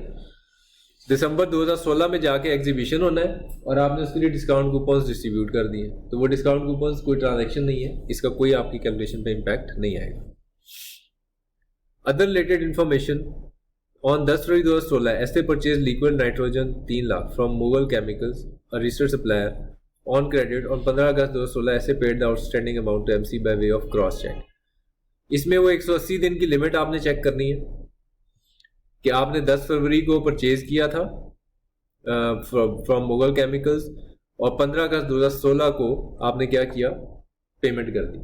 दिसंबर 2016 में जाके एग्जीबिशन होना है और आपने उसके लिए डिस्काउंट कूपन्स डिस्ट्रीब्यूट कर दिए, तो वो डिस्काउंट कूपन्स कोई ट्रांजैक्शन नहीं है, इसका कोई आपकी कैलकुलेशन पे इम्पैक्ट नहीं आएगा। Other related information, on 10 February 2016 एस्टे purchase liquid nitrogen 3 lakh from Mughal Chemicals registered supplier on credit. On 15 August 2016 ऐसे paid the outstanding amount to MC by way of cross cheque. इसमें वो 180 दिन की लिमिट आपने चेक करनी है कि आपने 10 फरवरी को परचेज किया था फ्रॉम मुगल केमिकल्स और 15 अगस्त 2016 को आपने क्या किया, पेमेंट कर दी।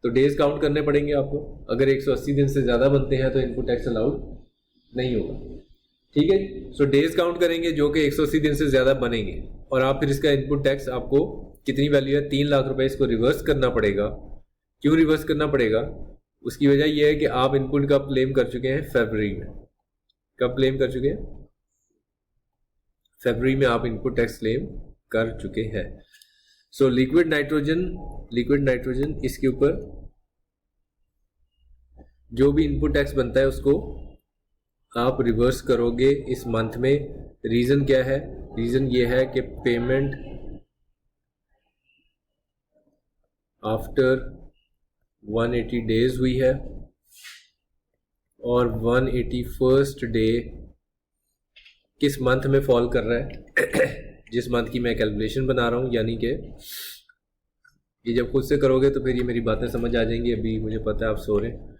तो डेज काउंट करने पड़ेंगे आपको। अगर 180 दिन से ज़्यादा बनते हैं तो इनपुट टैक्स अलाउड नहीं होगा, ठीक है। सो डेज काउंट करेंगे जो कि 180 दिन से ज़्यादा बनेंगे और आप फिर इसका इनपुट टैक्स आपको कितनी वैल्यू है 3 लाख रुपए, इसको रिवर्स करना पड़ेगा। क्यों रिवर्स करना पड़ेगा? उसकी वजह यह है कि आप इनपुट का क्लेम कर चुके हैं फरवरी में। कब क्लेम कर चुके हैं? फरवरी में आप इनपुट टैक्स क्लेम कर चुके हैं। सो लिक्विड नाइट्रोजन इसके ऊपर जो भी इनपुट टैक्स बनता है उसको आप रिवर्स करोगे इस मंथ में। रीजन क्या है? रीजन ये है कि पेमेंट आफ्टर 180 डेज हुई है और 181st डे किस मंथ में फॉल कर रहा है जिस मंथ की मैं कैलकुलेशन बना रहा हूँ, यानी कि ये जब खुद से करोगे तो फिर ये मेरी बातें समझ आ जाएंगी। अभी मुझे पता है आप सो रहे हैं।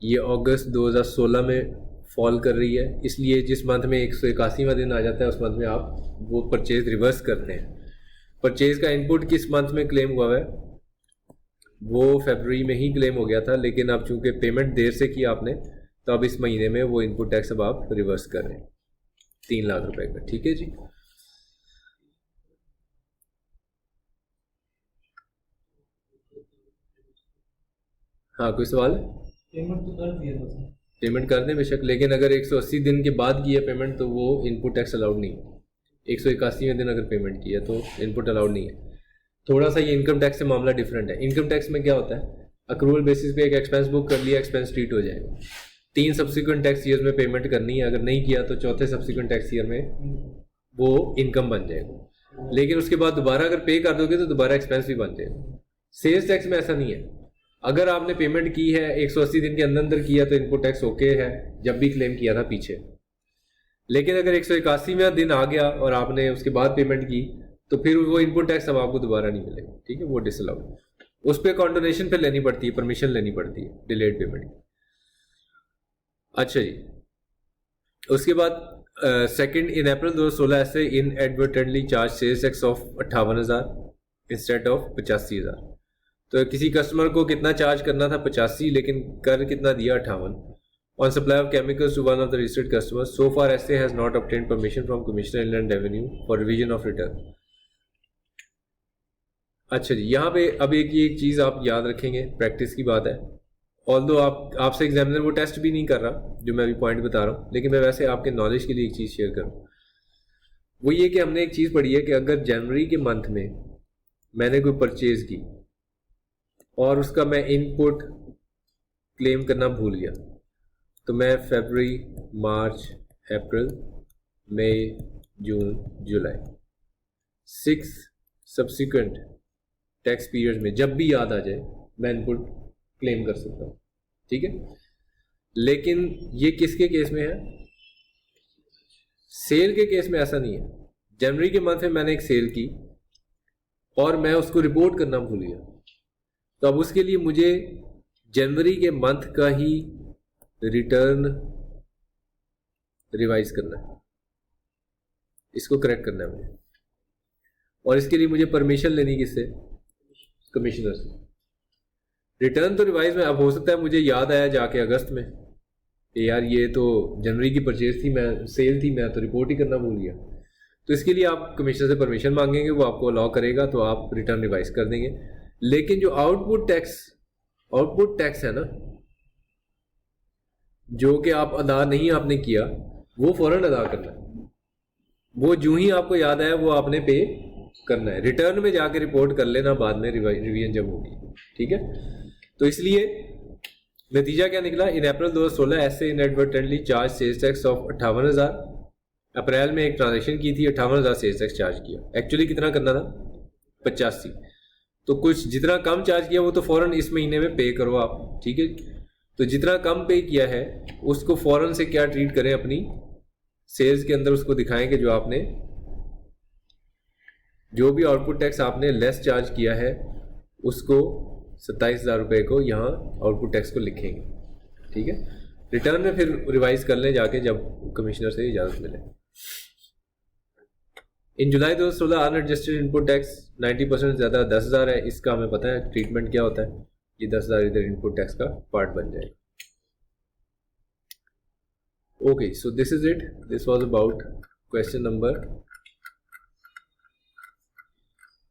ये अगस्त 2016 में फॉल कर रही है, इसलिए जिस मंथ में 181वां दिन आ जाता है उस मंथ में आप वो परचेज रिवर्स करते हैं। परचेज का इनपुट किस मंथ में क्लेम हुआ है? वो फरवरी में ही क्लेम हो गया था, लेकिन अब चूंकि पेमेंट देर से की आपने तो अब इस महीने में वो इनपुट टैक्स अब आप रिवर्स कर रहे हैं 3 लाख रुपए का, ठीक है जी। हाँ, कोई सवाल है? पेमेंट तो कर दिया था। पेमेंट कर दें बेशक, लेकिन अगर 180 दिन के बाद की है पेमेंट तो वो इनपुट टैक्स अलाउड नहीं है। 181वें दिन अगर पेमेंट की है तो इनपुट अलाउड नहीं है। थोड़ा सा ये इनकम टैक्स से मामला डिफरेंट है। इनकम टैक्स में क्या होता है, अक्रूवल बेसिस पे एक एक्सपेंस बुक कर लिया, एक्सपेंस ट्रीट हो जाएगा। 3 सब्सिक्वेंट टैक्स ईयर में पेमेंट करनी है, अगर नहीं किया तो चौथे सब्सिक्वेंट टैक्स ईयर में वो इनकम बन जाएगा। लेकिन उसके बाद दोबारा अगर पे कर दोगे तो दोबारा एक्सपेंस भी बन जाएगा। सेल्स टैक्स में ऐसा नहीं है। अगर आपने पेमेंट की है 180 दिन के अंदर किया तो इनपुट टैक्स ओके है, जब भी क्लेम किया था पीछे। लेकिन अगर 181वां दिन आ गया और आपने उसके बाद पेमेंट की तो फिर वो इनपुट टैक्स अब आपको दोबारा नहीं मिलेगा, ठीक है, वो डिसअलाउड। उस पर कॉन्डोनेशन फिर लेनी पड़ती है, परमिशन लेनी पड़ती है डिलेड पेमेंट की। अच्छा जी, उसके बाद सेकंड, इन अप्रैल 2016 ऐसे inadvertently charge sales tax of 58,000 instead of 85,000। तो किसी कस्टमर को कितना चार्ज करना था 85, लेकिन कर कितना दिया 58। On supply of chemicals to one of the registered customers, so far SA has not obtained permission from commissioner inland revenue for revision of return. अच्छा जी, यहाँ पे अब एक चीज़ आप याद रखेंगे, प्रैक्टिस की बात है। ऑल्दो आपसे एग्जामिनर वो टेस्ट भी नहीं कर रहा जो मैं अभी पॉइंट बता रहा हूँ, लेकिन मैं वैसे आपके नॉलेज के लिए एक चीज़ शेयर करूँ। वो ये कि हमने एक चीज़ पढ़ी है कि अगर जनवरी के मंथ में मैंने कोई परचेज की और उसका मैं इनपुट क्लेम करना भूल गया तो मैं फरवरी, मार्च, अप्रैल, मई, जून, जुलाई 6 सब्सिक्वेंट टैक्स पीरियड में जब भी याद आ जाए मैं इनपुट क्लेम कर सकता हूँ, ठीक है। लेकिन ये किसके केस में है? सेल के केस में ऐसा नहीं है। जनवरी के मंथ में मैंने एक सेल की और मैं उसको रिपोर्ट करना भूल गया, तो अब उसके लिए मुझे जनवरी के मंथ का ही रिटर्न रिवाइज करना है, इसको करेक्ट करना है मुझे। और इसके लिए मुझे परमिशन लेनी किससे? कमिश्नर से। रिटर्न तो रिवाइज में अब हो सकता है मुझे याद आया जाके अगस्त में कि यार ये तो जनवरी की परचेज थी, मैं सेल थी, मैं तो रिपोर्ट ही करना भूल गया। तो इसके लिए आप कमिश्नर से परमिशन मांगेंगे, वो आपको अलाउ करेगा तो आप रिटर्न रिवाइज कर देंगे। लेकिन जो आउटपुट टैक्स है ना, जो कि आप अदा नहीं आपने किया, वो फौरन अदा करना है। वो जो ही आपको याद आया वो आपने पे करना है। रिटर्न में जाके रिपोर्ट कर लेना बाद में रिवीजन जब होगी, ठीक है। तो इसलिए नतीजा क्या निकला? इन April 2016 SA inadvertently charged sales tax of 58,000 अप्रैल में एक ट्रांजेक्शन की थी, 58,000 सेल्स टैक्स चार्ज किया। एक्चुअली कितना करना था? 85। तो कुछ जितना कम चार्ज किया वो तो फ़ौरन इस महीने में पे करो आप, ठीक है। तो जितना कम पे किया है उसको फ़ौरन से क्या ट्रीट करें, अपनी सेल्स के अंदर उसको दिखाएं कि जो आपने जो भी आउटपुट टैक्स आपने लेस चार्ज किया है उसको 27,000 रुपये को यहाँ आउटपुट टैक्स को लिखेंगे, ठीक है। रिटर्न में फिर रिवाइज कर लें जाके जब कमिश्नर से इजाज़त मिले। इन जुलाई 2016 अनएडजस्टेड इनपुट टैक्स 90% ज़्यादा 10,000 है। इसका हमें पता है ट्रीटमेंट क्या होता है, ये 10,000 इधर इनपुट टैक्स का पार्ट बन जाएगा। Okay, so this is it, this was about question number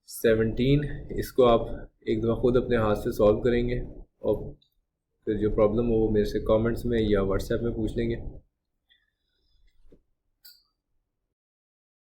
17। इसको आप एक दफ़ा खुद अपने हाथ से सॉल्व करेंगे और फिर जो प्रॉब्लम हो वो मेरे से कमेंट्स में या व्हाट्सएप में पूछ लेंगे।